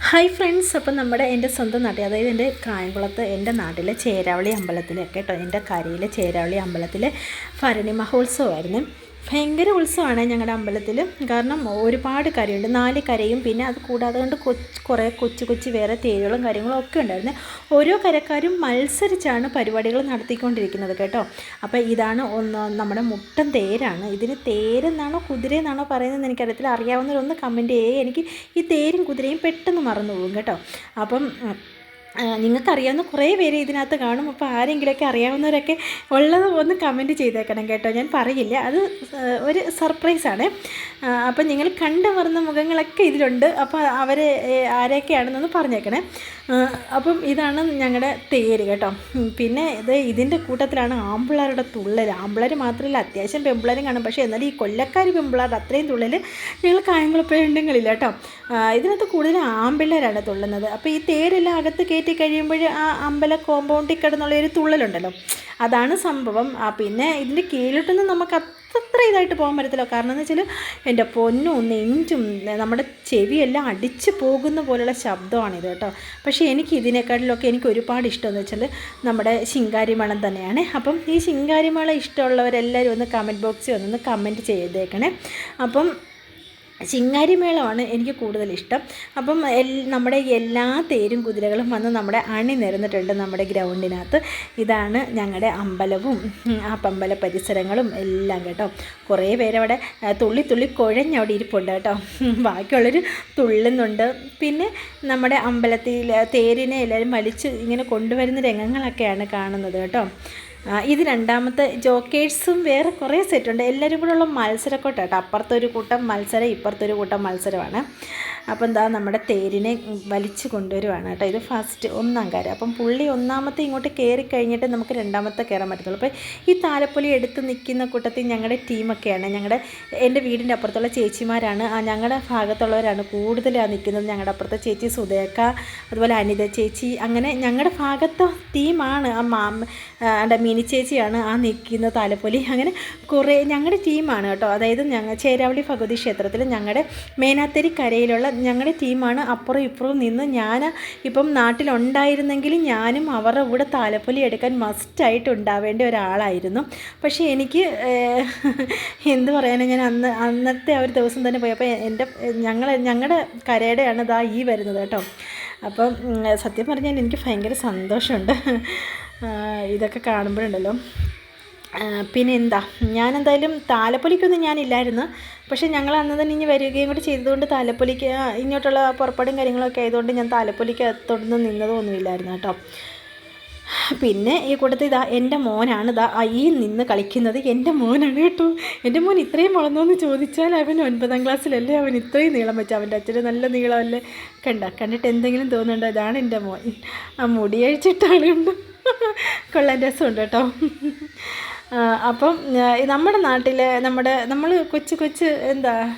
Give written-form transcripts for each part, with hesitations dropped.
Hi friends, അപ്പം എൻ്റെ സ്വന്തം നാട്ടിൽ, അതായത് എൻ്റെ കായംകുളത്ത് എൻ്റെ നാട്ടിലെ ചേരാവളി അമ്പലത്തിലൊക്കെ കേട്ടോ, എൻ്റെ കരയിലെ ചേരാവളി അമ്പലത്തിലെ ഭരണി മഹോത്സവമായിരുന്നു. ഭയങ്കര ഉത്സവമാണ് ഞങ്ങളുടെ അമ്പലത്തിൽ. കാരണം ഒരുപാട് കരയുണ്ട്, 4 കരയും, പിന്നെ അത് കൂടാതെ കൊണ്ട് കുറേ കൊച്ചു കൊച്ചു വേറെ തേരുകളും കാര്യങ്ങളും ഒക്കെ ഉണ്ടായിരുന്നു. ഓരോ കരക്കാരും മത്സരിച്ചാണ് പരിപാടികൾ നടത്തിക്കൊണ്ടിരിക്കുന്നത് കേട്ടോ. അപ്പോൾ ഇതാണ് നമ്മുടെ മുട്ടൻ തേരാണ്. ഇതിന് തേരെന്നാണോ കുതിരയെന്നാണോ പറയുന്നത് എനിക്കറിയത്തില്ല. അറിയാവുന്നവരൊന്ന് കമൻറ്റ് ചെയ്യുക. എനിക്ക് ഈ തേരും കുതിരയും പെട്ടെന്ന് മറന്നു പോകും കേട്ടോ. അപ്പം നിങ്ങൾക്കറിയാവുന്ന കുറേ പേര് ഇതിനകത്ത് കാണും. അപ്പോൾ ആരെങ്കിലുമൊക്കെ അറിയാവുന്നവരൊക്കെ ഉള്ളത് ഒന്ന് കമൻറ്റ് ചെയ്തേക്കണം കേട്ടോ. ഞാൻ പറയില്ല, അത് ഒരു സർപ്രൈസാണ്. അപ്പം നിങ്ങൾ കണ്ടു മറന്ന മുഖങ്ങളൊക്കെ ഇതിലുണ്ട്. അപ്പോൾ അവർ ആരൊക്കെയാണെന്നൊന്ന് പറഞ്ഞേക്കണേ. അപ്പം ഇതാണ് ഞങ്ങളുടെ തേര് കേട്ടോ. പിന്നെ ഇതിൻ്റെ കൂട്ടത്തിലാണ് ആമ്പിള്ളേരുടെ തുള്ളൽ. ആമ്പിള്ളേർ മാത്രമല്ല, അത്യാവശ്യം പെമ്പിള്ളേരും കാണും. പക്ഷേ എന്നാലും ഈ കൊല്ലക്കാർ പെമ്പിള്ളേരുടെ അത്രയും തുള്ളൽ ഞങ്ങൾ കായംകുളപ്പേണ്ടെങ്കിലില്ല കേട്ടോ. ഇതിനകത്ത് കൂടുതൽ ആമ്പിള്ളേരാണ് തുള്ളുന്നത്. അപ്പോൾ ഈ തേരെല്ലാം അകത്ത് കയറ്റി കഴിയുമ്പോൾ ആ അമ്പല കോമ്പൗണ്ടിൽ കിടന്നുള്ളൊരു തുള്ളലുണ്ടല്ലോ, അതാണ് സംഭവം. പിന്നെ ഇതിൻ്റെ കീഴിലോട്ടൊന്നും നമുക്ക് അത്ര ഇതായിട്ട് പോകാൻ പറ്റത്തില്ല. കാരണം എന്ന് വെച്ചാൽ എൻ്റെ പൊന്നും നെഞ്ചും നമ്മുടെ ചെവിയെല്ലാം അടിച്ചു പോകുന്ന പോലുള്ള ശബ്ദമാണിത് കേട്ടോ. പക്ഷേ എനിക്ക് ഇതിനേക്കാളിലൊക്കെ എനിക്ക് ഒരുപാട് ഇഷ്ടമെന്ന് വെച്ചാൽ നമ്മുടെ ശിങ്കാരിമേളം തന്നെയാണ്. അപ്പം ഈ ശിങ്കാരിമേളം ഇഷ്ടമുള്ളവരെല്ലാവരും ഒന്ന് കമൻറ്റ് ബോക്സിൽ ഒന്ന് കമൻറ്റ് ചെയ്തേക്കണേ. അപ്പം ശിങ്കാരിമേളമാണ് എനിക്ക് കൂടുതലിഷ്ടം. അപ്പം നമ്മുടെ എല്ലാ തേരും കുതിരകളും വന്ന് നമ്മുടെ അണി നിരന്നിട്ടുണ്ട് നമ്മുടെ ഗ്രൗണ്ടിനകത്ത്. ഇതാണ് ഞങ്ങളുടെ അമ്പലവും ആ അമ്പല പരിസരങ്ങളും എല്ലാം കേട്ടോ. കുറേ പേരവിടെ തുള്ളി തുള്ളി കുഴഞ്ഞവിടെ ഇരിപ്പുണ്ട് കേട്ടോ. ബാക്കിയുള്ളൊരു തുള്ളുന്നുണ്ട്. പിന്നെ നമ്മുടെ അമ്പലത്തിൽ തേരിനെ എല്ലാവരും വലിച്ച് ഇങ്ങനെ കൊണ്ടുവരുന്ന രംഗങ്ങളൊക്കെയാണ് കാണുന്നത് കേട്ടോ. ഇത് രണ്ടാമത്തെ ജോക്കേഴ്സും വേറെ കുറേ സെറ്റുണ്ട്. എല്ലാവരും കൂടെ ഉള്ള മത്സരക്കൊട്ട കേട്ടോ. അപ്പുറത്തൊരു കൂട്ടം മത്സരം, ഇപ്പുറത്തൊരു കൂട്ടം മത്സരമാണ്. അപ്പം എന്താ നമ്മുടെ തേരിനെ വലിച്ചു കൊണ്ടുവരുവാണ് കേട്ടോ. ഇത് ഫസ്റ്റ് 1-ാം കര. അപ്പം പുള്ളി ഒന്നാമത്തെ ഇങ്ങോട്ട് കയറി കഴിഞ്ഞിട്ട് നമുക്ക് രണ്ടാമത്തെ കയറാൻ പറ്റത്തുള്ളൂ. അപ്പോൾ ഈ താലപ്പൊലി എടുത്ത് നിൽക്കുന്ന കൂട്ടത്തിൽ ഞങ്ങളുടെ ടീമൊക്കെയാണ്. എൻ്റെ വീടിൻ്റെ അപ്പുറത്തുള്ള ചേച്ചിമാരാണ്, ഞങ്ങളുടെ ഭാഗത്തുള്ളവരാണ് കൂടുതലാണ് നിൽക്കുന്നത്. ഞങ്ങളുടെ അപ്പുറത്തെ ചേച്ചി സുധേക്ക, അതുപോലെ അനിത ചേച്ചി, അങ്ങനെ ഞങ്ങളുടെ ഭാഗത്തെ ടീമാണ്. മിനി ചേച്ചിയാണ് ആ നിൽക്കുന്ന താലപ്പൊലി. അങ്ങനെ കുറേ ഞങ്ങളുടെ ടീമാണ് കേട്ടോ. അതായത് ചേരാവളി ഭഗവതി ക്ഷേത്രത്തിൽ ഞങ്ങളുടെ മേനാത്തേരി കരയിലുള്ള ഞങ്ങളുടെ ടീമാണ്. അപ്പുറം ഇപ്പുറവും നിന്ന് ഞാൻ ഇപ്പം നാട്ടിലുണ്ടായിരുന്നെങ്കിൽ ഞാനും അവരുടെ കൂടെ താലപ്പൊലി എടുക്കാൻ മസ്റ്റായിട്ട് ഉണ്ടാവേണ്ട ഒരാളായിരുന്നു. പക്ഷേ എനിക്ക് എന്ത് പറയാനാണ്, ഞാൻ അന്നത്തെ ആ ഒരു ദിവസം തന്നെ പോയി. അപ്പോൾ ഞങ്ങളുടെ കരയുടെയാണ് ഇതാ ഈ വരുന്നത് കേട്ടോ. അപ്പം സത്യം പറഞ്ഞാൽ എനിക്ക് ഭയങ്കര സന്തോഷമുണ്ട് ഇതൊക്കെ കാണുമ്പോഴുണ്ടല്ലോ. പിന്നെ ഞാനെന്തായാലും താലപ്പൊലിക്കൊന്നും ഞാനില്ലായിരുന്നു. പക്ഷേ ഞങ്ങൾ അന്ന് തന്നെ ഇനി വരികയും കൂടി ചെയ്തതുകൊണ്ട് താലപ്പൊലിക്ക് ഇങ്ങോട്ടുള്ള പുറപ്പാടും കാര്യങ്ങളൊക്കെ ആയതുകൊണ്ട് ഞാൻ താലപ്പൊലിക്ക് തൊടുന്ന് നിന്നതൊന്നുമില്ലായിരുന്നു കേട്ടോ. പിന്നെ ഈ കൂട്ടത്തിൽ എൻ്റെ മോനാണ് ഈ നിന്ന് കളിക്കുന്നത്. എൻ്റെ മോനാണ് കേട്ടോ. എൻ്റെ മോൻ ഇത്രയും വളർന്നോന്ന് ചോദിച്ചാൽ അവൻ 9-ാം ക്ലാസ്സിലല്ലേ, അവൻ ഇത്രയും നീളം വെച്ച്. അവൻ്റെ അച്ഛന് നല്ല നീളമല്ലേ. കണ്ടിട്ട് എന്തെങ്കിലും തോന്നുന്നുണ്ടോ? ഇതാണ് എൻ്റെ മോൻ. ആ മുടി അഴിച്ചിട്ടാളുണ്ട്. കൊള്ളാൻ രസമുണ്ട് കേട്ടോ. അപ്പം നമ്മുടെ നാട്ടിൽ നമ്മൾ കൊച്ചു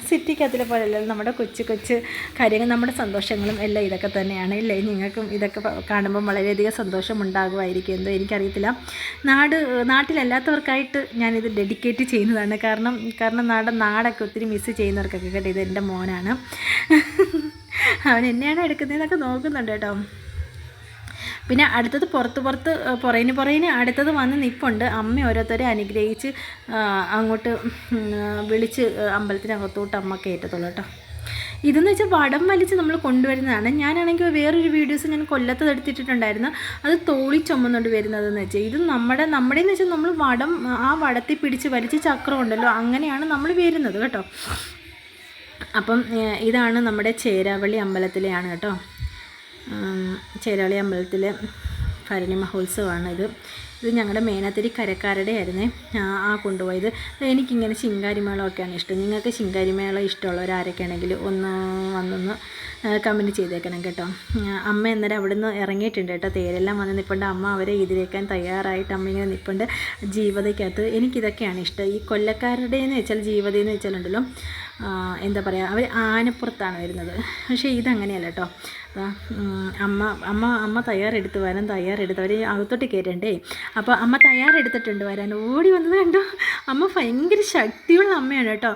സിറ്റിക്കകത്തിലെ പോലെയല്ല, നമ്മുടെ കൊച്ചു കാര്യങ്ങൾ, നമ്മുടെ സന്തോഷങ്ങളും എല്ലാം ഇതൊക്കെ തന്നെയാണ് ഇല്ലേ. നിങ്ങൾക്കും ഇതൊക്കെ കാണുമ്പം വളരെയധികം സന്തോഷമുണ്ടാകുമായിരിക്കും. എന്തോ എനിക്കറിയത്തില്ല. നാട്ടിലല്ലാത്തവർക്കായിട്ട് ഞാനിത് ഡെഡിക്കേറ്റ് ചെയ്യുന്നതാണ്. കാരണം നാടൊക്കെ ഒത്തിരി മിസ്സ് ചെയ്യുന്നവർക്കൊക്കെ കേട്ടോ. ഇത് എൻ്റെ മോനാണ്. അവൻ എന്നെയാണ് എടുക്കുന്നതെന്നൊക്കെ നോക്കുന്നുണ്ട് കേട്ടോ. പിന്നെ അടുത്തത് പുറയിന് അടുത്തത് വന്ന് നിൽപ്പുണ്ട്. അമ്മ ഓരോരുത്തരെ അനുഗ്രഹിച്ച് അങ്ങോട്ട് വിളിച്ച് അമ്പലത്തിനകത്തോട്ട് അമ്മ കയറ്റത്തുള്ളൂ കേട്ടോ. ഇതെന്ന് വെച്ചാൽ വടം വലിച്ച് നമ്മൾ കൊണ്ടുവരുന്നതാണ്. ഞാനാണെങ്കിൽ വേറൊരു വീഡിയോസ് ഞാൻ കൊല്ലത്ത് എടുത്തിട്ടുണ്ടായിരുന്നു. അത് തോളി ചുമന്നുകൊണ്ട് വരുന്നതെന്ന് വെച്ചാൽ ഇത് നമ്മുടെയെന്ന് വെച്ചാൽ നമ്മൾ ആ വടത്തിൽ പിടിച്ച് വലിച്ച് ചക്രം ഉണ്ടല്ലോ, അങ്ങനെയാണ് നമ്മൾ വരുന്നത് കേട്ടോ. അപ്പം ഇതാണ് നമ്മുടെ ചേരാവള്ളി അമ്പലത്തിലെയാണ് കേട്ടോ. ചേരാവളി അമ്പലത്തിലെ ഭരണി മഹോത്സവമാണ് ഇത് ഞങ്ങളുടെ മേനാത്തിരി കരക്കാരുടെ ആയിരുന്നേ കൊണ്ടുപോയത്. എനിക്കിങ്ങനെ ശിങ്കാരിമേളമൊക്കെയാണ് ഇഷ്ടം. നിങ്ങൾക്ക് ശിങ്കാരിമേളം ഇഷ്ടമുള്ളവരാരൊക്കെയാണെങ്കിൽ വന്നൊന്ന് കമൻറ്റ് ചെയ്തേക്കണം കേട്ടോ. അമ്മ അന്നേരം അവിടെ നിന്ന് ഇറങ്ങിയിട്ടുണ്ട് കേട്ടോ. തേരെല്ലാം വന്ന് നിൽപ്പുണ്ട്. അമ്മ അവരെ എതിരേക്കാൻ തയ്യാറായിട്ട് അമ്മ ഇങ്ങനെ നിൽപ്പുണ്ട്. ജീവതയ്ക്കകത്ത് എനിക്കിതൊക്കെയാണ് ഇഷ്ടം. ഈ കൊല്ലക്കാരുടെയെന്ന് വെച്ചാൽ ജീവതയെന്ന് വെച്ചാലുണ്ടല്ലോ എന്താ പറയുക, അവർ ആനപ്പുറത്താണ് വരുന്നത്. പക്ഷേ ഇതങ്ങനെയല്ല കേട്ടോ. അമ്മ അമ്മ അമ്മ തയ്യാറെടുത്ത് വരാൻ അവർ അകത്തോട്ട് കയറ്റണ്ടേ. അപ്പോൾ അമ്മ തയ്യാറെടുത്തിട്ടുണ്ട് വരാൻ. ഓടി വന്നത് കണ്ടോ. അമ്മ ഭയങ്കര ശക്തിയുള്ള അമ്മയാണ് കേട്ടോ.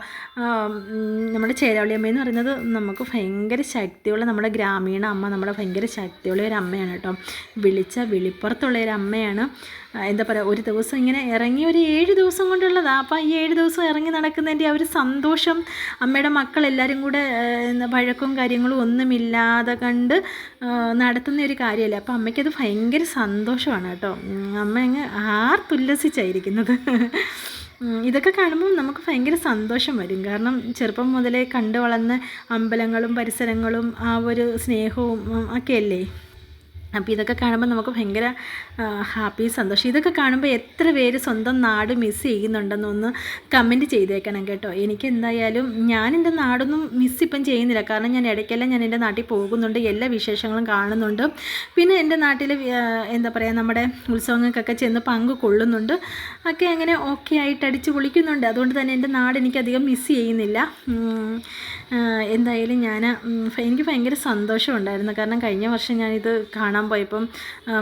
നമ്മുടെ ചേരാവളി അമ്മയെന്ന് പറയുന്നത് നമുക്ക് ഭയങ്കര ശക്തിയുള്ള, നമ്മുടെ ഗ്രാമീണ അമ്മ, നമ്മുടെ ഭയങ്കര ശക്തിയുള്ള ഒരു അമ്മയാണ് കേട്ടോ. വിളിച്ച വിളിപ്പുറത്തുള്ള ഒരു അമ്മയാണ്. എന്താ പറയുക, ഒരു ദിവസം ഇങ്ങനെ ഇറങ്ങി ഒരു 7 ദിവസം കൊണ്ടുള്ളതാണ്. അപ്പോൾ ഈ 7 ദിവസം ഇറങ്ങി നടക്കുന്നതിൻ്റെ ആ ഒരു സന്തോഷം, അമ്മയുടെ മക്കളെല്ലാവരും കൂടെ വഴക്കും കാര്യങ്ങളും ഒന്നുമില്ലാതെ കണ്ട് നടത്തുന്ന ഒരു കാര്യമല്ലേ. അപ്പോൾ അമ്മയ്ക്കത് ഭയങ്കര സന്തോഷമാണ് കേട്ടോ. അമ്മ അങ്ങ് ആർത്തുല്ലസിച്ചായിരിക്കുന്നത്. ഇതൊക്കെ കാണുമ്പോൾ നമുക്ക് ഭയങ്കര സന്തോഷം വരും. കാരണം ചെറുപ്പം മുതലേ കണ്ടു വളർന്ന അമ്പലങ്ങളും പരിസരങ്ങളും ആ ഒരു സ്നേഹവും ഒക്കെയല്ലേ. അപ്പോൾ ഇതൊക്കെ കാണുമ്പോൾ നമുക്ക് ഭയങ്കര ഹാപ്പി, സന്തോഷം. ഇതൊക്കെ കാണുമ്പോൾ എത്ര പേര് സ്വന്തം നാട് മിസ്സ് ചെയ്യുന്നുണ്ടെന്നൊന്ന് കമൻറ്റ് ചെയ്തേക്കണം കേട്ടോ. എനിക്ക് എന്തായാലും ഞാൻ എൻ്റെ നാടൊന്നും ഇപ്പം ചെയ്യുന്നില്ല. കാരണം ഞാൻ ഇടയ്ക്കെല്ലാം ഞാൻ എൻ്റെ നാട്ടിൽ പോകുന്നുണ്ട്, എല്ലാ വിശേഷങ്ങളും കാണുന്നുണ്ട്. പിന്നെ എൻ്റെ നാട്ടിൽ എന്താ പറയുക, നമ്മുടെ ഉത്സവങ്ങൾക്കൊക്കെ ചെന്ന് പങ്ക് കൊള്ളുന്നുണ്ട് ഒക്കെ, അങ്ങനെ ഓക്കെ ആയിട്ട് അടിച്ച് പൊളിക്കുന്നുണ്ട്. അതുകൊണ്ട് തന്നെ എൻ്റെ നാട് എനിക്കധികം മിസ്സ് ചെയ്യുന്നില്ല. എന്തായാലും എനിക്ക് ഭയങ്കര സന്തോഷമുണ്ടായിരുന്നു. കാരണം കഴിഞ്ഞ വർഷം ഞാനിത് കാണാൻ പോയപ്പം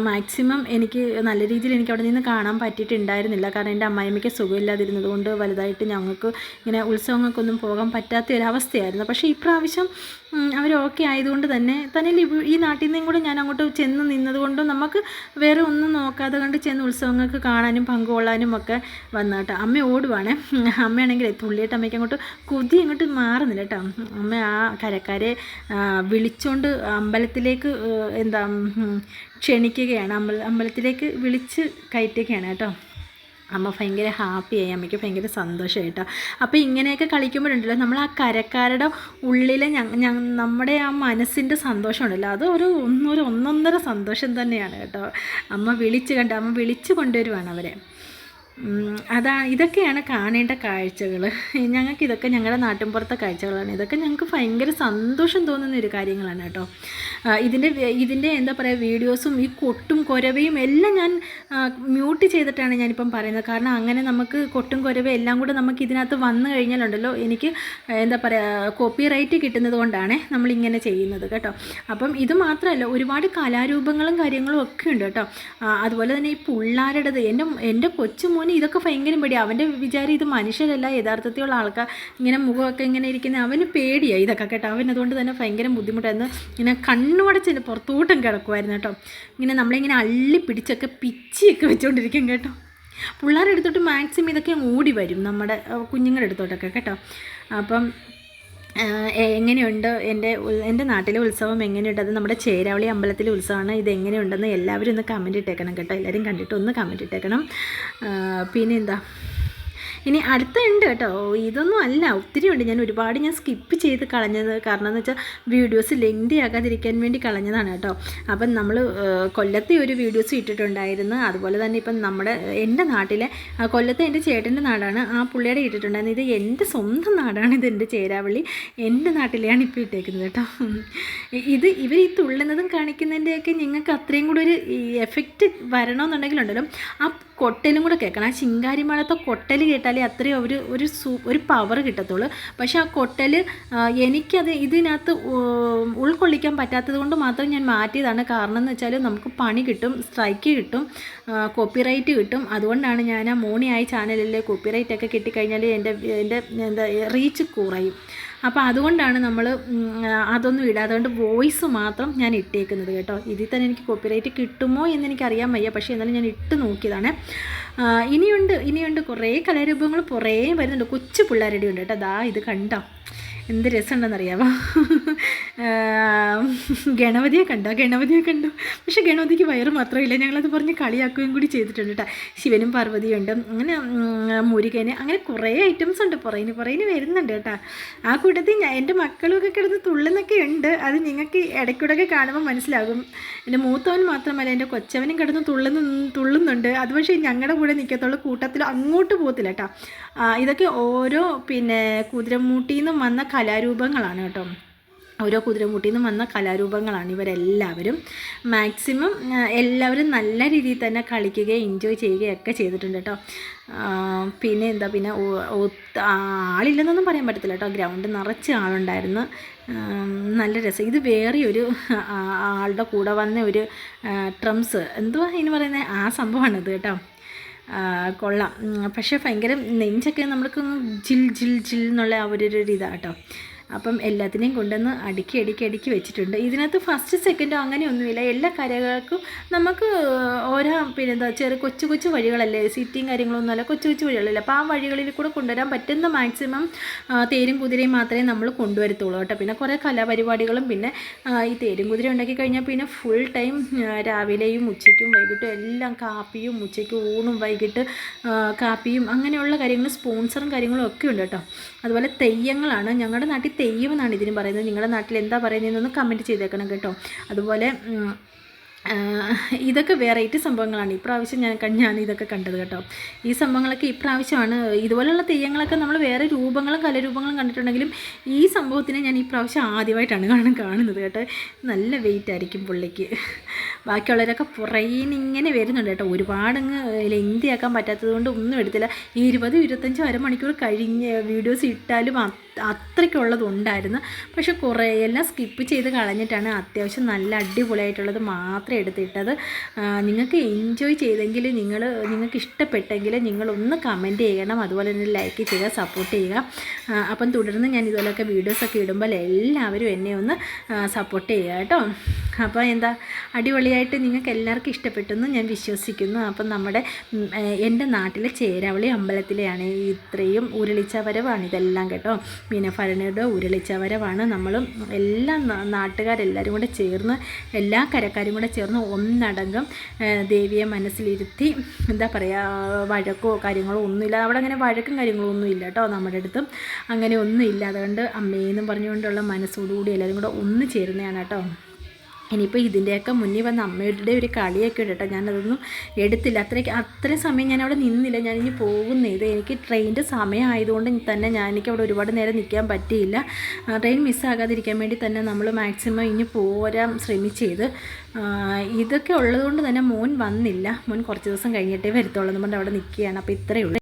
മാക്സിമം എനിക്ക് നല്ല രീതിയിൽ എനിക്ക് അവിടെ നിന്ന് കാണാൻ പറ്റിയിട്ടുണ്ടായിരുന്നില്ല. കാരണം എൻ്റെ അമ്മായിമ്മയ്ക്ക് സുഖമില്ലാതിരുന്നത് കൊണ്ട് വലുതായിട്ട് ഞങ്ങൾക്ക് ഇങ്ങനെ ഉത്സവങ്ങൾക്കൊന്നും പോകാൻ പറ്റാത്ത ഒരവസ്ഥയായിരുന്നു. പക്ഷേ ഇപ്രാവശ്യം അവർ ഓക്കെ ആയതുകൊണ്ട് തന്നെ ഈ നാട്ടിൽ നിന്നും കൂടെ ഞാൻ അങ്ങോട്ട് ചെന്ന് നിന്നതുകൊണ്ടും നമുക്ക് വേറെ ഒന്നും നോക്കാതെ കണ്ട് ചെന്ന് ഉത്സവങ്ങൾക്ക് കാണാനും പങ്കുകൊള്ളാനും ഒക്കെ വന്നു കേട്ടോ. അമ്മ ഓടുവാണേ. അമ്മയാണെങ്കിൽ തുള്ളിയിട്ട് അമ്മയ്ക്ക് അങ്ങോട്ട് കൊതി അങ്ങോട്ട് മാറുന്നില്ല കേട്ടോ. അമ്മ ആ കരക്കാരെ വിളിച്ചുകൊണ്ട് അമ്പലത്തിലേക്ക് ക്ഷണിക്കുകയാണ്, അമ്പലത്തിലേക്ക് വിളിച്ച് കയറ്റുകയാണ് കേട്ടോ. അമ്മ ഭയങ്കര ഹാപ്പിയായി, അമ്മയ്ക്ക് ഭയങ്കര സന്തോഷമായി കേട്ടോ. അപ്പോൾ ഇങ്ങനെയൊക്കെ കളിക്കുമ്പോഴുണ്ടല്ലോ, നമ്മൾ ആ കരക്കാരുടെ ഉള്ളിലെ നമ്മുടെ ആ മനസ്സിൻ്റെ സന്തോഷം ഉണ്ടല്ലോ, അത് ഒരു ഒന്നൊന്നര സന്തോഷം തന്നെയാണ് കേട്ടോ. അമ്മ വിളിച്ച് കൊണ്ടുവരുവാണ് അവരെ. ഇതൊക്കെയാണ് കാണേണ്ട കാഴ്ചകൾ. ഞങ്ങൾക്കിതൊക്കെ ഞങ്ങളുടെ നാട്ടിൻപുറത്തെ കാഴ്ചകളാണ്. ഇതൊക്കെ ഞങ്ങൾക്ക് ഭയങ്കര സന്തോഷം തോന്നുന്ന ഒരു കാര്യങ്ങളാണ് കേട്ടോ. ഇതിൻ്റെ എന്താ പറയുക, വീഡിയോസും ഈ കൊട്ടും കുരവയും എല്ലാം ഞാൻ മ്യൂട്ട് ചെയ്തിട്ടാണ് ഞാനിപ്പം പറയുന്നത്. കാരണം അങ്ങനെ നമുക്ക് കൊട്ടും കുരവയും എല്ലാം കൂടെ നമുക്ക് ഇതിനകത്ത് വന്നു കഴിഞ്ഞാലുണ്ടല്ലോ, എനിക്ക് എന്താ പറയുക, കോപ്പി റൈറ്റ് കിട്ടുന്നത് കൊണ്ടാണ് നമ്മളിങ്ങനെ ചെയ്യുന്നത് കേട്ടോ. അപ്പം ഇത് മാത്രമല്ല, ഒരുപാട് കലാരൂപങ്ങളും കാര്യങ്ങളും ഒക്കെ ഉണ്ട് കേട്ടോ. അതുപോലെ തന്നെ ഈ പിള്ളേരുടേത്, എൻ്റെ കൊച്ചുമോന് ഇതൊക്കെ ഭയങ്കര പേടിയാണ്. അവൻ്റെ വിചാരം ഇത് മനുഷ്യരല്ല, യഥാർത്ഥത്തിലുള്ള ആൾക്കാർ, ഇങ്ങനെ മുഖമൊക്കെ ഇങ്ങനെ ഇരിക്കുന്ന അവന് പേടിയാണ് ഇതൊക്കെ കേട്ടോ. അവനതുകൊണ്ട് തന്നെ ഭയങ്കര ബുദ്ധിമുട്ടായിരുന്നു. ഇങ്ങനെ കണ്ണുമടച്ച് പുറത്തോട്ടും കിടക്കുമായിരുന്നു കേട്ടോ. ഇങ്ങനെ നമ്മളിങ്ങനെ അള്ളി പിടിച്ചൊക്കെ പിച്ചിയൊക്കെ വെച്ചുകൊണ്ടിരിക്കും കേട്ടോ. പിള്ളേരുടെ അടുത്തോട്ട് മാക്സിമം ഇതൊക്കെ ഓടി വരും, നമ്മുടെ കുഞ്ഞുങ്ങളുടെ അടുത്തോട്ടൊക്കെ കേട്ടോ. അപ്പം എങ്ങനെയുണ്ട് എൻ്റെ നാട്ടിലെ ഉത്സവം എങ്ങനെയുണ്ട്? അത് നമ്മുടെ ചേരാവളി അമ്പലത്തിലെ ഉത്സവമാണ്. ഇതെങ്ങനെയുണ്ടെന്ന് എല്ലാവരും ഒന്ന് കമൻറ്റ് ഇട്ടേക്കണം കേട്ടോ. എല്ലാവരും കണ്ടിട്ട് ഒന്ന് കമൻറ്റ് ഇട്ടേക്കണം. പിന്നെ ഇനി അടുത്തുണ്ട് കേട്ടോ. ഇതൊന്നും അല്ല, ഒത്തിരി ഉണ്ട്. ഞാൻ സ്കിപ്പ് ചെയ്ത് കളഞ്ഞത്. കാരണം എന്ന് വെച്ചാൽ വീഡിയോസ് ലെങ്തി ആകാതിരിക്കാൻ വേണ്ടി കളഞ്ഞതാണ് കേട്ടോ. അപ്പം നമ്മൾ കൊല്ലത്തെ ഒരു വീഡിയോസ് ഇട്ടിട്ടുണ്ടായിരുന്നു. അതുപോലെ തന്നെ ഇപ്പം എൻ്റെ നാട്ടിലെ കൊല്ലത്തെ എൻ്റെ ചേട്ടൻ്റെ നാടാണ്, ആ പുള്ളിയുടെ ഇട്ടിട്ടുണ്ടായിരുന്നു. ഇത് എൻ്റെ സ്വന്തം നാടാണ്, ഇത് എൻ്റെ ചേരാവള്ളി, എൻ്റെ നാട്ടിലെയാണ് ഇപ്പോൾ ഇട്ടേക്കുന്നത് കേട്ടോ. ഇവർ ഈ തുള്ളുന്നതും കാണിക്കുന്നതിൻ്റെയൊക്കെ നിങ്ങൾക്ക് അത്രയും കൂടെ ഒരു എഫക്റ്റ് വരണമെന്നുണ്ടെങ്കിലുണ്ടല്ലോ, ആ കൊട്ടലും കൂടെ കേൾക്കണം. ആ ശിങ്കാരിമേളത്തെ കൊട്ടൽ കേട്ടാലേ അത്രയും ഒരു പവർ കിട്ടത്തുള്ളൂ. പക്ഷേ ആ കൊട്ടൽ ഇതിനകത്ത് ഉൾക്കൊള്ളിക്കാൻ പറ്റാത്തത് കൊണ്ട് മാത്രം ഞാൻ മാറ്റിയതാണ്. കാരണം എന്ന് വെച്ചാൽ നമുക്ക് പണി കിട്ടും, സ്ട്രൈക്ക് കിട്ടും, കോപ്പിറൈറ്റ് കിട്ടും. അതുകൊണ്ടാണ് ഞാൻ ആ മോണിയായി ചാനലിൽ കോപ്പിറൈറ്റൊക്കെ കിട്ടിക്കഴിഞ്ഞാൽ എൻ്റെ റീച്ച് കുറയും. അപ്പോൾ അതുകൊണ്ടാണ് നമ്മൾ അതൊന്നും ഇടാതെ കൊണ്ട് വോയിസ് മാത്രം ഞാൻ ഇട്ടേക്കുന്നത് കേട്ടോ. ഇതിൽ തന്നെ എനിക്ക് കോപ്പിറൈറ്റ് കിട്ടുമോ എന്ന് എനിക്കറിയാൻ വയ്യ. പക്ഷേ എന്നാലും ഞാൻ ഇട്ട് നോക്കിയതാണ്. ഇനിയുണ്ട് കുറേ കലാരൂപങ്ങൾ കുറേ വരുന്നുണ്ട്. കൊച്ചു പിള്ളേരുടെ ഉണ്ട് കേട്ടോ. ഇത് കണ്ടോ, എന്ത് രസമുണ്ടെന്നറിയാമോ? ഗണപതിയെ കണ്ടോ? പക്ഷേ ഗണപതിക്ക് വയറ് മാത്രമില്ല, ഞങ്ങളത് പറഞ്ഞ് കളിയാക്കുകയും കൂടി ചെയ്തിട്ടുണ്ട് കേട്ടോ. ശിവനും പാർവതിയുണ്ട്, അങ്ങനെ മുരുകന്, അങ്ങനെ കുറേ ഐറ്റംസ് ഉണ്ട്. പുറകിന് വരുന്നുണ്ട് കേട്ടോ. ആ കൂട്ടത്തിൽ എൻ്റെ മക്കളൊക്കെ കിടന്ന് തുള്ളുന്നൊക്കെ ഉണ്ട്. അത് നിങ്ങൾക്ക് ഇടയ്ക്കൂടെയൊക്കെ കാണുമ്പോൾ മനസ്സിലാകും. എൻ്റെ മൂത്തവൻ മാത്രമല്ല, എൻ്റെ കൊച്ചവനും കിടന്ന് തുള്ളുന്നുണ്ട്. അത് പക്ഷേ ഞങ്ങളുടെ കൂടെ നിൽക്കത്തുള്ളൂ, കൂട്ടത്തിൽ അങ്ങോട്ട് പോകത്തില്ല കേട്ടോ. ഇതൊക്കെ ഓരോ കുതിരമൂട്ടിൽ നിന്നും വന്ന കലാരൂപങ്ങളാണ് കേട്ടോ. ഓരോ കുതിരമുട്ടിയിൽ നിന്നും വന്ന കലാരൂപങ്ങളാണ് ഇവരെല്ലാവരും. മാക്സിമം എല്ലാവരും നല്ല രീതിയിൽ തന്നെ കളിക്കുകയും എൻജോയ് ചെയ്യുകയൊക്കെ ചെയ്തിട്ടുണ്ട് കേട്ടോ. പിന്നെ ആളില്ലെന്നൊന്നും പറയാൻ പറ്റത്തില്ല കേട്ടോ. ഗ്രൗണ്ട് നിറച്ച് ആളുണ്ടായിരുന്നു. നല്ല രസം. ഇത് വേറെയൊരു ആളുടെ കൂടെ വന്ന ഒരു ട്രംസ് എന്തുവാ ഇതിന് പറയുന്നത്, ആ സംഭവമാണിത് കേട്ടോ. കൊള്ളാം. പക്ഷേ ഭയങ്കര നെഞ്ചൊക്കെ നമ്മൾക്ക് ജിൽ ജിൽ ജിൽ എന്നുള്ള ആ ഒരു ഇതാണ് കേട്ടോ. അപ്പം എല്ലാത്തിനെയും കൊണ്ടുവന്ന് അടുക്കി വെച്ചിട്ടുണ്ട്. ഇതിനകത്ത് ഫസ്റ്റ് സെക്കൻഡോ അങ്ങനെയൊന്നുമില്ല. എല്ലാ കരകൾക്കും നമുക്ക് ഓരോ കൊച്ചു കൊച്ചു വഴികളല്ലേ, സീറ്റിങ് കാര്യങ്ങളൊന്നുമല്ല, കൊച്ചു കൊച്ചു വഴികളല്ലേ. അപ്പോൾ ആ വഴികളിൽ കൂടെ കൊണ്ടുവരാൻ പറ്റുന്ന മാക്സിമം തേരും കുതിരയും മാത്രമേ നമ്മൾ കൊണ്ടുവരത്തുള്ളൂ കേട്ടോ. പിന്നെ കുറേ കലാപരിപാടികളും, പിന്നെ ഈ തേരും കുതിര ഉണ്ടാക്കി കഴിഞ്ഞാൽ പിന്നെ ഫുൾ ടൈം രാവിലെയും ഉച്ചയ്ക്കും വൈകിട്ടും എല്ലാം കാപ്പിയും, ഉച്ചയ്ക്ക് ഊണും വൈകിട്ട് കാപ്പിയും, അങ്ങനെയുള്ള കാര്യങ്ങൾ സ്പോൺസറും കാര്യങ്ങളും ഒക്കെ ഉണ്ട് കേട്ടോ. അതുപോലെ തെയ്യങ്ങളാണ്. ഞങ്ങളുടെ നാട്ടിൽ തെയ്യം എന്നാണ് ഇതിന് പറയുന്നത്. നിങ്ങളുടെ നാട്ടിൽ എന്താ പറയുന്നതെന്നൊന്ന് കമൻറ്റ് ചെയ്തേക്കണം കേട്ടോ. അതുപോലെ ഇതൊക്കെ വെറൈറ്റി സംഭവങ്ങളാണ്. ഇപ്രാവശ്യം ഞാൻ ഇതൊക്കെ കണ്ടത് കേട്ടോ. ഈ സംഭവങ്ങളൊക്കെ ഇപ്രാവശ്യമാണ്. ഇതുപോലുള്ള തെയ്യങ്ങളൊക്കെ നമ്മൾ വേറെ രൂപങ്ങളും കലാരൂപങ്ങളും കണ്ടിട്ടുണ്ടെങ്കിലും ഈ സംഭവത്തിനെ ഞാൻ ഇപ്രാവശ്യം ആദ്യമായിട്ടാണ് കാണുന്നത് കേട്ടോ. നല്ല വെയിറ്റ് ആയിരിക്കും പുള്ളിക്ക്. ബാക്കിയുള്ളവരൊക്കെ പുറകിന് ഇങ്ങനെ വരുന്നുണ്ട് കേട്ടോ. ഒരുപാടങ്ങ് ലെങ്തിയാക്കാൻ പറ്റാത്തത് കൊണ്ട് ഒന്നും എടുത്തില്ല. 20-25 അരമണിക്കൂർ കഴിഞ്ഞ് വീഡിയോസ് ഇട്ടാലും അത്രയ്ക്കുള്ളതുണ്ടായിരുന്നു. പക്ഷെ കുറേ എല്ലാം സ്കിപ്പ് ചെയ്ത് കളഞ്ഞിട്ടാണ് അത്യാവശ്യം നല്ല അടിപൊളിയായിട്ടുള്ളത് മാത്രമേ എടുത്തിട്ടത്. നിങ്ങൾക്ക് എൻജോയ് ചെയ്തെങ്കിൽ, നിങ്ങൾക്ക് ഇഷ്ടപ്പെട്ടെങ്കിൽ നിങ്ങളൊന്ന് കമൻറ്റ് ചെയ്യണം. അതുപോലെ തന്നെ ലൈക്ക് ചെയ്യുക, സപ്പോർട്ട് ചെയ്യുക. അപ്പം തുടർന്ന് ഞാൻ ഇതുപോലെയൊക്കെ വീഡിയോസൊക്കെ ഇടുമ്പോൾ എല്ലാവരും എന്നെ ഒന്ന് സപ്പോർട്ട് ചെയ്യുക കേട്ടോ. അപ്പോൾ അടിപൊളിയായിട്ട് നിങ്ങൾക്ക് എല്ലാവർക്കും ഇഷ്ടപ്പെട്ടെന്ന് ഞാൻ വിശ്വസിക്കുന്നു. അപ്പം എൻ്റെ നാട്ടിലെ ചേരാവളി അമ്പലത്തിലെയാണ് ഇത്രയും ഉരുളിച്ച വരവാണ് ഇതെല്ലാം കേട്ടോ. ഭരണിയുടെ ഉരുളിച്ച വരവാണ്. നമ്മളും എല്ലാ നാട്ടുകാരെല്ലാവരും കൂടെ ചേർന്ന്, എല്ലാ കരക്കാരും കൂടെ ചേർന്ന് ഒന്നടങ്കം ദേവിയെ മനസ്സിലിരുത്തി, വഴക്കോ കാര്യങ്ങളോ ഒന്നുമില്ല. അവിടെ അങ്ങനെ വഴക്കും കാര്യങ്ങളോ ഒന്നുമില്ല കേട്ടോ. നമ്മുടെ അടുത്തും അങ്ങനെ ഒന്നുമില്ല. അതുകൊണ്ട് അമ്മയെന്നും പറഞ്ഞുകൊണ്ടുള്ള മനസ്സോടുകൂടി എല്ലാവരും കൂടെ ഒന്ന് ചേരുന്നതാണ് കേട്ടോ. ഇനിയിപ്പോൾ ഇതിൻ്റെയൊക്കെ മുന്നിൽ വന്ന അമ്മയുടെ ഒരു കളിയൊക്കെ ഉണ്ട് കേട്ടോ. ഞാനതൊന്നും എടുത്തില്ല. അത്രയും സമയം ഞാനവിടെ നിന്നില്ല. ഞാനിനി പോകുന്നത് എനിക്ക് ട്രെയിനിൻ്റെ സമയമായതുകൊണ്ട് തന്നെ എനിക്കവിടെ ഒരുപാട് നേരം നിൽക്കാൻ പറ്റിയില്ല. ട്രെയിൻ മിസ്സാകാതിരിക്കാൻ വേണ്ടി തന്നെ നമ്മൾ മാക്സിമം ഇനി പോരാൻ ശ്രമിച്ചത്. ഇതൊക്കെ ഉള്ളതുകൊണ്ട് തന്നെ മോൻ വന്നില്ല. മോൻ കുറച്ച് ദിവസം കഴിഞ്ഞിട്ടേ വരത്തുള്ളൂ എന്ന് പറഞ്ഞിട്ട് അവിടെ നിൽക്കുകയാണ്. അപ്പോൾ ഇത്രയേ ഉള്ളൂ.